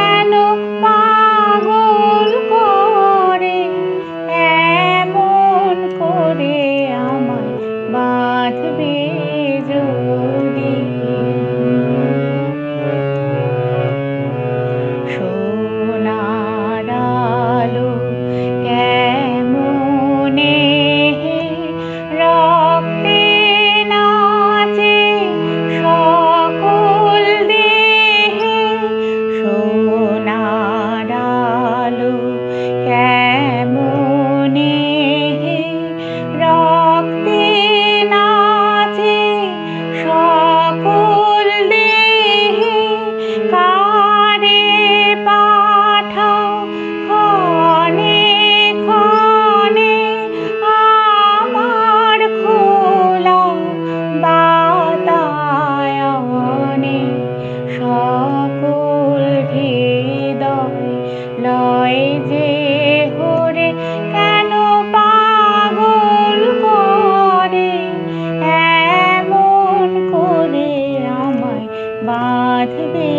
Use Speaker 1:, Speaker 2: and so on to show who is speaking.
Speaker 1: কেন পাগল করে এমন করে আমায় বাঁধবে যদি। সোনার আলো কেমনে রক্তে নাচে সকল দেহে। সোনার আলো কেমনে রক্তে নাচে সকল দেহে। কারে পাঠাও ক্ষণে ক্ষণে আমার খোলা বাতায়নে। সকল হৃদয় লয় যে হরে কেন পাগল করে এমন করে আমায় বাঁধবে